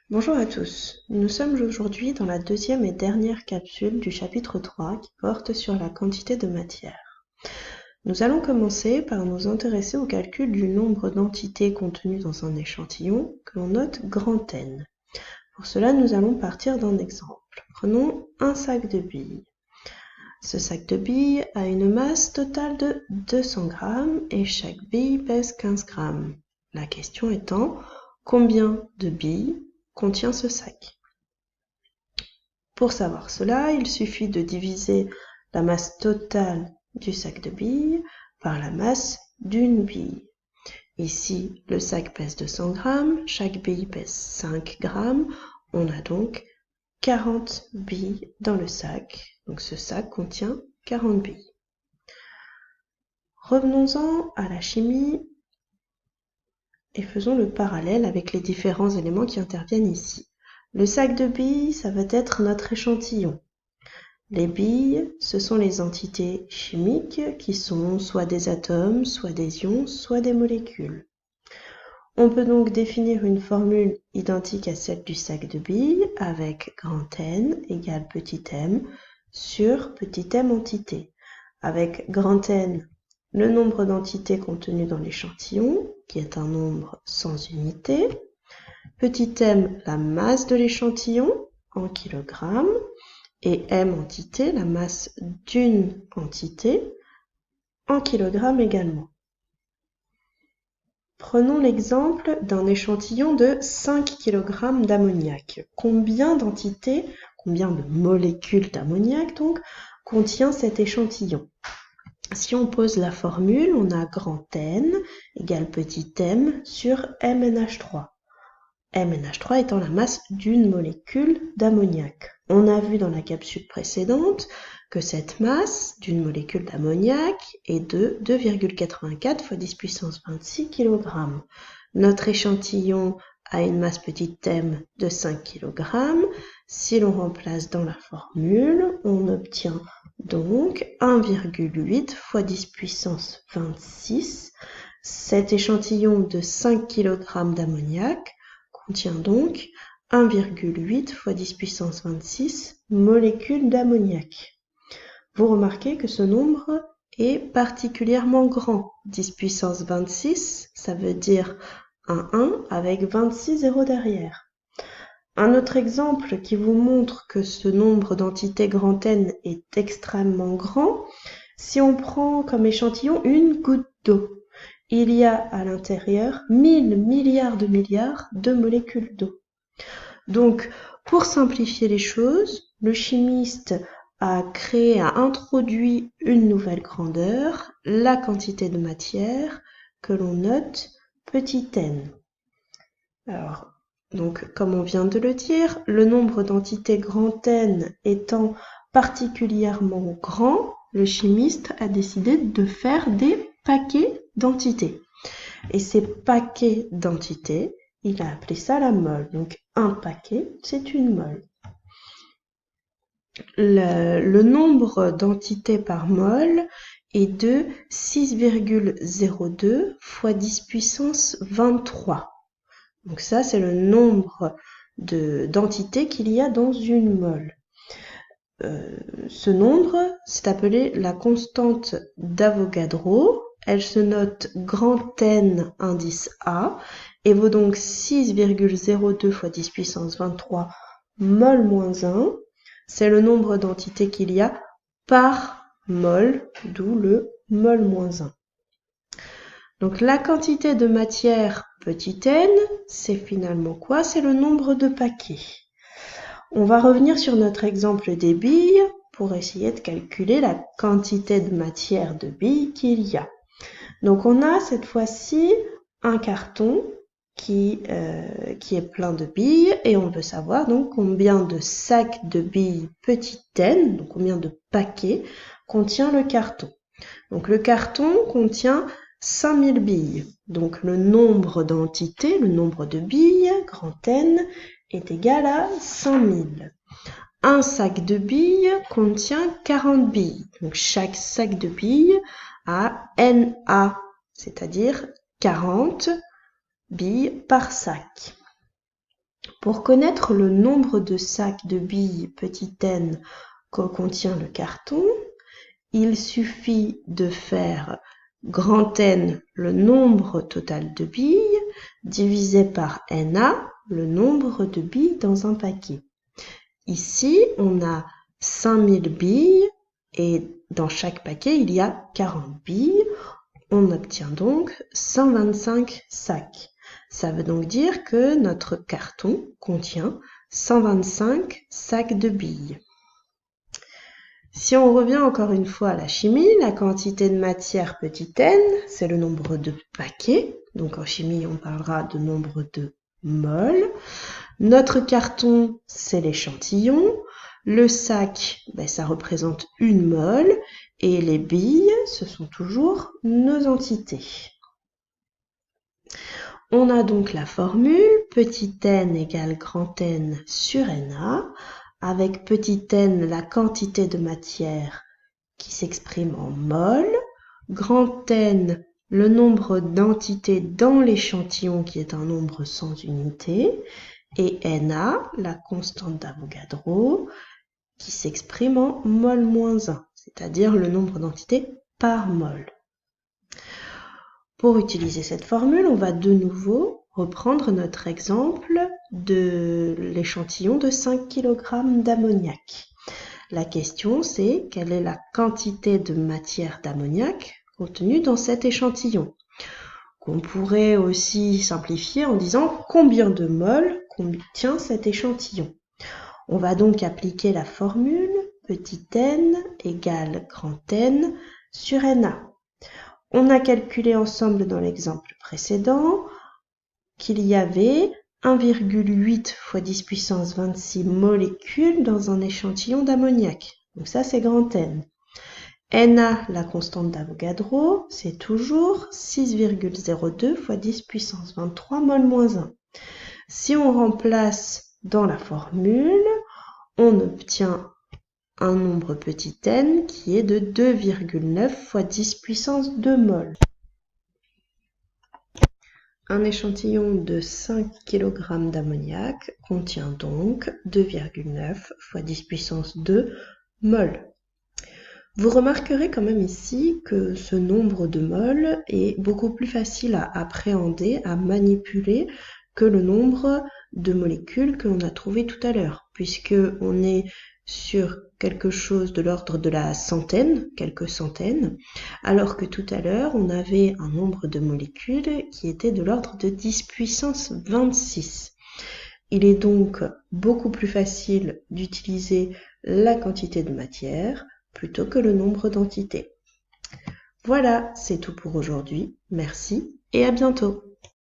Bonjour à tous, nous sommes aujourd'hui dans la deuxième et dernière capsule du chapitre 3 qui porte sur la quantité de matière. Nous allons commencer par nous intéresser au calcul du nombre d'entités contenues dans un échantillon que l'on note grand N. Pour cela, nous allons partir d'un exemple. Prenons un sac de billes. Ce sac de billes a une masse totale de 200 grammes et chaque bille pèse 15 grammes. La question étant, combien de billes contient ce sac? Pour savoir cela, il suffit de diviser la masse totale du sac de billes par la masse d'une bille. Ici, le sac pèse 200 grammes, chaque bille pèse 5 grammes. On a donc 40 billes dans le sac. Donc ce sac contient 40 billes. Revenons-en à la chimie et faisons le parallèle avec les différents éléments qui interviennent ici. Le sac de billes, ça va être notre échantillon. Les billes, ce sont les entités chimiques qui sont soit des atomes, soit des ions, soit des molécules. On peut donc définir une formule identique à celle du sac de billes avec grand N égale petit m sur petit m entités. Avec grand N, le nombre d'entités contenues dans l'échantillon, qui est un nombre sans unité. Petit m, la masse de l'échantillon en kilogrammes. Et m entité, la masse d'une entité, en kilogrammes également. Prenons l'exemple d'un échantillon de 5 kg d'ammoniac. Combien d'entités, combien de molécules d'ammoniac donc, contient cet échantillon? Si on pose la formule, on a grand N égale petit m sur MnH3. MnH3 étant la masse d'une molécule d'ammoniac. On a vu dans la capsule précédente que cette masse d'une molécule d'ammoniac est de 2,84 fois 10 puissance 26 kg. Notre échantillon a une masse petit m de 5 kg. Si l'on remplace dans la formule, on obtient donc 1,8 fois 10 puissance 26. Cet échantillon de 5 kg d'ammoniac contient donc 1,8 fois 10 puissance 26 molécules d'ammoniac. Vous remarquez que ce nombre est particulièrement grand. 10 puissance 26, ça veut dire un 1 avec 26 zéros derrière. Un autre exemple qui vous montre que ce nombre d'entités grand N est extrêmement grand, si on prend comme échantillon une goutte d'eau. Il y a à l'intérieur 1000 milliards de molécules d'eau. Donc, pour simplifier les choses, le chimiste a introduit une nouvelle grandeur, la quantité de matière que l'on note petit n. Alors, donc, comme on vient de le dire, le nombre d'entités grand N étant particulièrement grand, le chimiste a décidé de faire des paquets d'entités. Et ces paquets d'entités, il a appelé ça la mole. Donc un paquet, c'est une mole. Le nombre d'entités par mole est de 6,02 fois 10 puissance 23. Donc ça, c'est le nombre d'entités qu'il y a dans une mole. Ce nombre, c'est appelé la constante d'Avogadro. Elle se note grand N indice A et vaut donc 6,02 fois 10 puissance 23 mol moins 1. C'est le nombre d'entités qu'il y a par mol, d'où le mol moins 1. Donc la quantité de matière petit n, c'est finalement quoi? C'est le nombre de paquets. On va revenir sur notre exemple des billes pour essayer de calculer la quantité de matière de billes qu'il y a. Donc on a cette fois-ci un carton qui est plein de billes et on veut savoir donc combien de sacs de billes petit n, donc combien de paquets contient le carton. Donc le carton contient 5000 billes. Donc le nombre d'entités, le nombre de billes, grand N, est égal à 5000. Un sac de billes contient 40 billes. Donc chaque sac de billes a NA, c'est-à-dire 40 billes par sac. Pour connaître le nombre de sacs de billes petit n que contient le carton, il suffit de faire grand N, le nombre total de billes, divisé par NA, le nombre de billes dans un paquet. Ici, on a 5000 billes et dans chaque paquet, il y a 40 billes. On obtient donc 125 sacs. Ça veut donc dire que notre carton contient 125 sacs de billes. Si on revient encore une fois à la chimie, la quantité de matière petit n, c'est le nombre de paquets. Donc en chimie, on parlera de nombre de moles. Notre carton, c'est l'échantillon. Le sac, ça représente une mole. Et les billes, ce sont toujours nos entités. On a donc la formule petit n égale grand N sur Na, avec petit n la quantité de matière qui s'exprime en mol, grand N le nombre d'entités dans l'échantillon qui est un nombre sans unité, et Na la constante d'Avogadro qui s'exprime en mol-1, c'est-à-dire le nombre d'entités par mol. Pour utiliser cette formule, on va de nouveau reprendre notre exemple de l'échantillon de 5 kg d'ammoniac. La question, c'est quelle est la quantité de matière d'ammoniac contenue dans cet échantillon. Qu'on pourrait aussi simplifier en disant combien de moles contient cet échantillon. On va donc appliquer la formule petit n égale grand N sur Na. On a calculé ensemble dans l'exemple précédent qu'il y avait 1,8 fois 10 puissance 26 molécules dans un échantillon d'ammoniac. Donc ça, c'est grand N. Na, la constante d'Avogadro, c'est toujours 6,02 fois 10 puissance 23 mol-1. Si on remplace dans la formule, on obtient un nombre petit n qui est de 2,9 fois 10 puissance 2 mol. Un échantillon de 5 kg d'ammoniac contient donc 2,9 fois 10 puissance 2 mol. Vous remarquerez quand même ici que ce nombre de mol est beaucoup plus facile à appréhender, à manipuler que le nombre de molécules que l'on a trouvé tout à l'heure, puisque on est sur quelque chose de l'ordre de la centaine, quelques centaines, alors que tout à l'heure, on avait un nombre de molécules qui était de l'ordre de 10 puissance 26. Il est donc beaucoup plus facile d'utiliser la quantité de matière plutôt que le nombre d'entités. Voilà, c'est tout pour aujourd'hui. Merci et à bientôt.